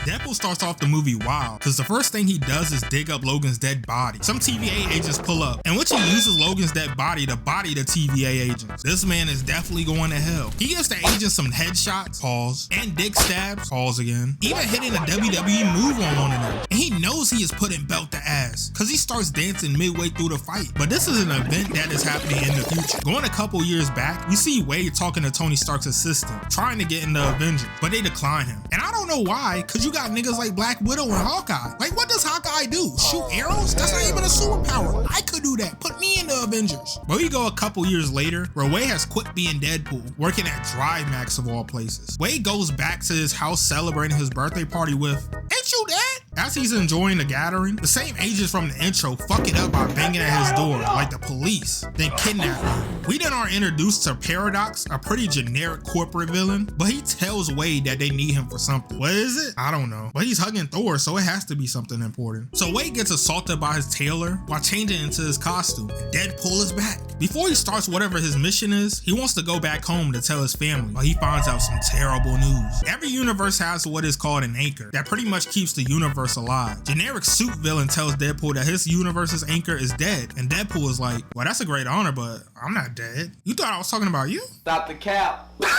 Deadpool starts off the movie wild, because the first thing he does is dig up Logan's dead body. Some TVA agents pull up, and which he uses Logan's dead body to body the TVA agents. This man is definitely going to hell. He gives the agents some headshots, pause, and dick stabs, pause again, even hitting a WWE move on one of them. And he knows he is putting belt to ass, because he starts dancing midway through the fight. But this is an event that is happening in the future. Going a couple years back, we see Wade talking to Tony Stark's assistant, trying to get in the Avengers, but they decline him. And I don't know why, because you got niggas like Black Widow and Hawkeye. Like, what does Hawkeye do? Shoot arrows? That's not even a superpower. I could do that. Put me in the Avengers. But we go a couple years later, where Wade has quit being Deadpool, working at Drive Max of all places. Wade goes back to his house celebrating his birthday party with, "Ain't you dead?" As he's enjoying the gathering, the same agents from the intro fuck it up by banging at his door like the police, then kidnap him. We then are introduced to Paradox, a pretty generic corporate villain, but he tells Wade that they need him for something. What is it? I don't know. But he's hugging Thor, so it has to be something important. So Wade gets assaulted by his tailor while changing into his costume, and Deadpool is back. Before he starts whatever his mission is, he wants to go back home to tell his family, but he finds out some terrible news. Every universe has what is called an anchor that pretty much keeps the universe alive. Generic suit villain tells Deadpool that his universe's anchor is dead, and Deadpool is like, "Well, that's a great honor, but I'm not dead. You thought I was talking about you?" Stop the cap. Stop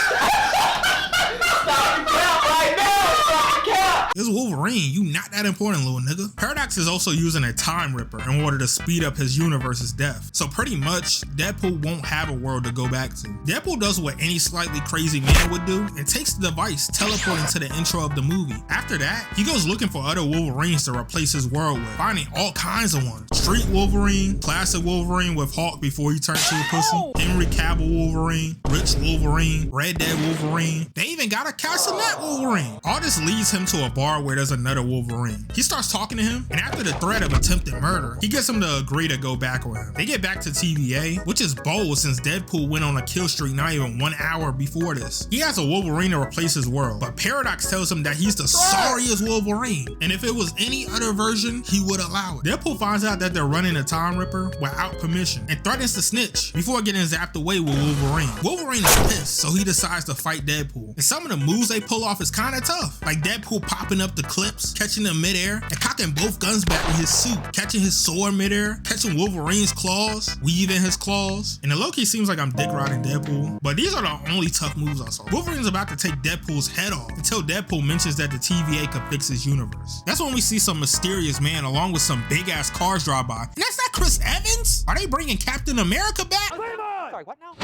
the cap right now. Stop the cap. This Wolverine, you not that important, little nigga. Paradox is also using a time ripper in order to speed up his universe's death. So pretty much, Deadpool won't have a world to go back to. Deadpool does what any slightly crazy man would do and takes the device, teleporting to the intro of the movie. After that, he goes looking for other Wolverines to replace his world with, finding all kinds of ones. Street Wolverine, classic Wolverine with Hulk before he turned to a pussy, Henry Cavill Wolverine, Rich Wolverine, Red Dead Wolverine. They even got a Castanet Wolverine. All this leads him to a bar where there's another Wolverine. He starts talking to him, and after the threat of attempted murder, he gets him to agree to go back with him. They get back to TVA, which is bold since Deadpool went on a kill streak not even 1 hour before this. He has a Wolverine to replace his world, but Paradox tells him that he's the sorriest Wolverine, and if it was any other version, he would allow it. Deadpool finds out that they're running a time ripper without permission and threatens to snitch before getting zapped away with Wolverine. Wolverine is pissed, so he decides to fight Deadpool. And some of the moves they pull off is kind of tough, like Deadpool popping up the clips, catching them midair, and cocking both guns back with his suit, catching his sword midair, catching Wolverine's claws, weaving his claws. And the low-key seems like I'm dick riding Deadpool, but these are the only tough moves I saw. Wolverine's about to take Deadpool's head off until Deadpool mentions that the TVA could fix his universe. That's when we see some mysterious man along with some big-ass cars drive by. And that's not Chris Evans? Are they bringing Captain America back? Sorry, what now?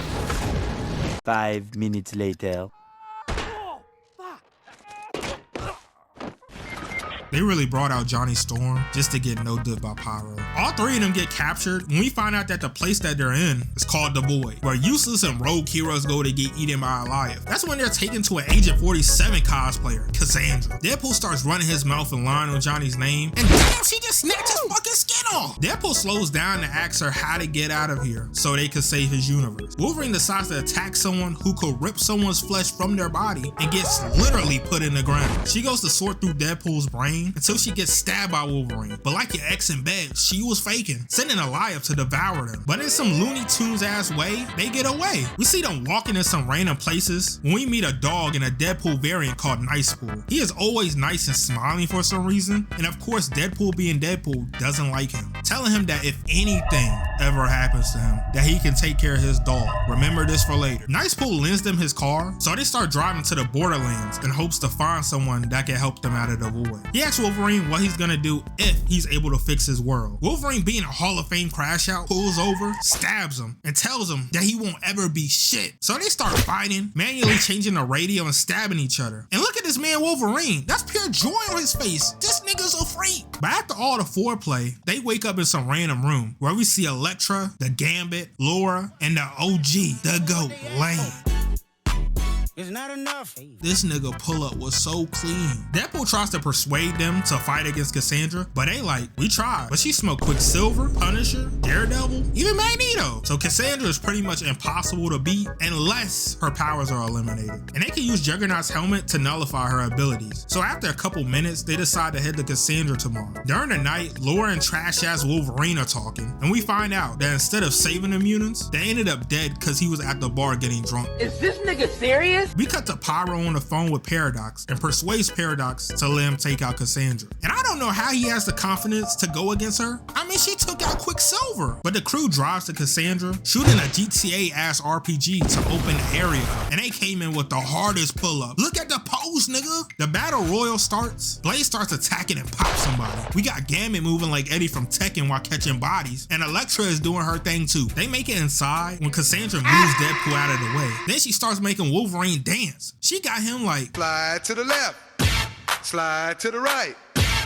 5 minutes later. They really brought out Johnny Storm just to get no div by Pyro. All three of them get captured when we find out that the place that they're in is called the Void, where useless and rogue heroes go to get eaten by Goliath. That's when they're taken to an Agent 47 cosplayer, Cassandra. Deadpool starts running his mouth and lying on Johnny's name, and damn, she just snatched his fucking skin off. Deadpool slows down to ask her how to get out of here so they could save his universe. Wolverine decides to attack someone who could rip someone's flesh from their body and gets literally put in the ground. She goes to sort through Deadpool's brain until she gets stabbed by Wolverine. But like your ex in bed, she was faking, sending Goliath to devour them. But in some Looney Tunes ass way, they get away. We see them walking in some random places when we meet a dog in a Deadpool variant called Nicepool. He is always nice and smiling for some reason, and of course Deadpool being Deadpool doesn't like him, telling him that if anything ever happens to him, that he can take care of his dog. Remember this for later. Nicepool lends them his car, so they start driving to the Borderlands in hopes to find someone that can help them out of the void. He asks Wolverine what he's gonna do if he's able to fix his world. Wolverine, being a Hall of Fame crash out, pulls over, stabs him, and tells him that he won't ever be shit. So they start fighting, manually changing the radio and stabbing each other. And look at this man Wolverine, that's pure joy on his face. This nigga's a freak. But after all the foreplay, they wake up in some random room where we see Elektra, the Gambit, Laura, and the OG, the GOAT, Lane. It's not enough. This nigga pull up was so clean. Deadpool tries to persuade them to fight against Cassandra, but they like, we tried. But she smoked Quicksilver, Punisher, Daredevil, even Magneto. So Cassandra is pretty much impossible to beat unless her powers are eliminated. And they can use Juggernaut's helmet to nullify her abilities. So after a couple minutes, they decide to head to Cassandra tomorrow. During the night, Laura and trash ass Wolverine are talking, and we find out that instead of saving the mutants, they ended up dead because he was at the bar getting drunk. Is this nigga serious? We cut to Pyro on the phone with Paradox and persuades Paradox to let him take out Cassandra. And I don't know how he has the confidence to go against her. I mean, she took out Quicksilver. But the crew drives to Cassandra, shooting a GTA-ass RPG to open the area up. And they came in with the hardest pull-up. Look at the pose, nigga. The battle royal starts. Blaze starts attacking and pops somebody. We got Gambit moving like Eddie from Tekken while catching bodies. And Elektra is doing her thing too. They make it inside when Cassandra moves Deadpool out of the way. Then she starts making Wolverine dance. She got him like, slide to the left, slide to the right.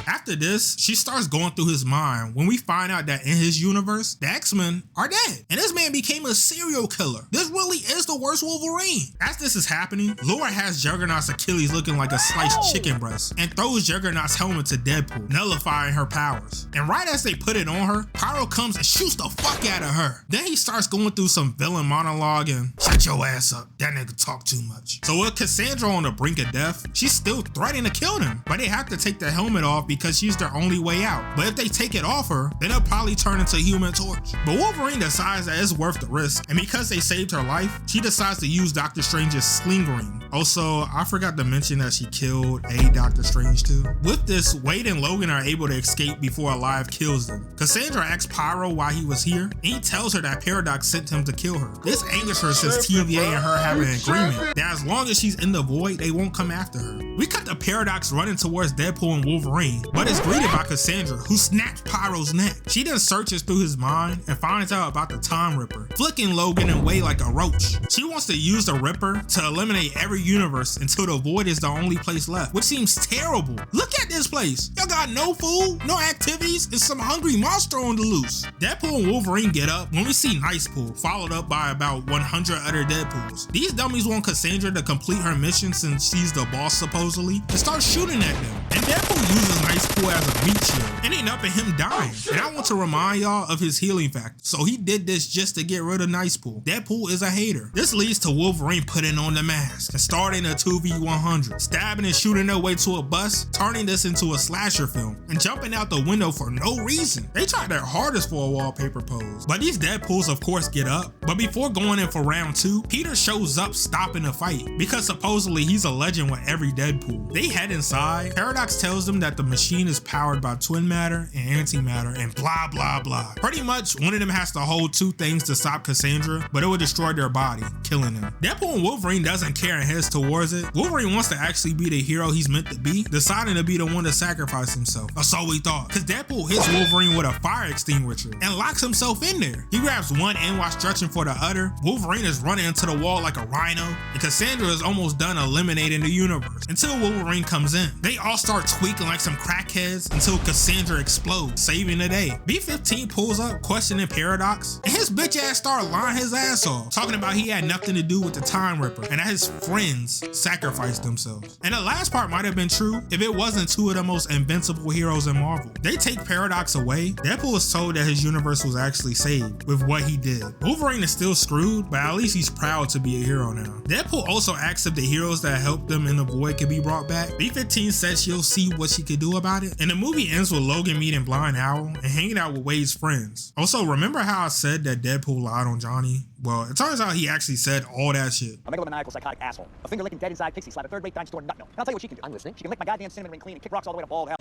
After this, she starts going through his mind when we find out that in his universe, the X-Men are dead. And this man became a serial killer. This really is the worst Wolverine. As this is happening, Laura has Juggernaut's Achilles looking like a sliced chicken breast and throws Juggernaut's helmet to Deadpool, nullifying her powers. And right as they put it on her, Pyro comes and shoots the fuck out of her. Then he starts going through some villain monologue and, shut your ass up, that nigga talk too much. So with Cassandra on the brink of death, she's still threatening to kill them, but they have to take the helmet off because she's their only way out. But if they take it off her, then they'll probably turn into Human Torch. But Wolverine decides that it's worth the risk, and because they saved her life, she decides to use Doctor Strange's sling ring. Also, I forgot to mention that she killed a Doctor Strange too. With this, Wade and Logan are able to escape before Alive kills them. Cassandra asks Pyro why he was here, and he tells her that Paradox sent him to kill her. This angers her since TVA and her have an agreement that as long as she's in the void, they won't come after her. We cut the Paradox running towards Deadpool and Wolverine, but is greeted by Cassandra, who snaps Pyro's neck. She then searches through his mind and finds out about the Time Ripper, flicking Logan away like a roach. She wants to use the Ripper to eliminate every universe until the void is the only place left, which seems terrible. Look at this place. Y'all got no food, no activities, and some hungry monster on the loose. Deadpool and Wolverine get up when we see Nicepool, followed up by about 100 other Deadpools. These dummies want Cassandra to complete her mission since she's the boss supposedly, and start shooting at them. And Deadpool uses Nicepool as a meat shield, ending up in him dying. And I want to remind y'all of his healing factor. So he did this just to get rid of Nicepool. Deadpool is a hater. This leads to Wolverine putting on the mask and starting a 2v100, stabbing and shooting their way to a bus, turning this into a slasher film, and jumping out the window for no reason. They tried their hardest for a wallpaper pose. But these Deadpools of course get up. But before going in for round 2, Peter shows up stopping the fight because supposedly he's a legend with every Deadpool. They head inside. Paradox tells them that the machine is powered by twin matter and antimatter and blah blah blah. Pretty much one of them has to hold two things to stop Cassandra, but it would destroy their body, killing them. Deadpool and Wolverine doesn't care and heads towards it. Wolverine wants to actually be the hero he's meant to be, deciding to be the one to sacrifice himself. Or so we thought, because Deadpool hits Wolverine with a fire extinguisher and locks himself in there. He grabs one end while stretching for the other. Wolverine is running into the wall like a rhino, and Cassandra is almost done eliminating the universe until Wolverine comes in. They all start tweaking like some crackheads until Cassandra explodes, saving the day. B-15 pulls up, questioning Paradox, and his bitch ass started lying his ass off, talking about he had nothing to do with the Time Ripper and that his friends sacrificed themselves. And the last part might have been true if it wasn't two of the most invincible heroes in Marvel. They take Paradox away. Deadpool is told that his universe was actually saved with what he did. Wolverine is still screwed, but at least he's proud to be a hero now. Deadpool also asks if the heroes that helped them in the void could be brought back. B-15 says she'll see what she could do about it. And the movie ends with Logan meeting Blind Owl and hanging out with Wade's friends. Also, remember how I said that Deadpool lied on Johnny? Well, it turns out he actually said all that shit. A megalomaniacal psychotic asshole. A finger-licking dead inside pixie slap a third-rate dime store nut milk. And I'll tell you what she can do. I'm listening. She can lick my goddamn cinnamon ring clean and kick rocks all the way to bald hell.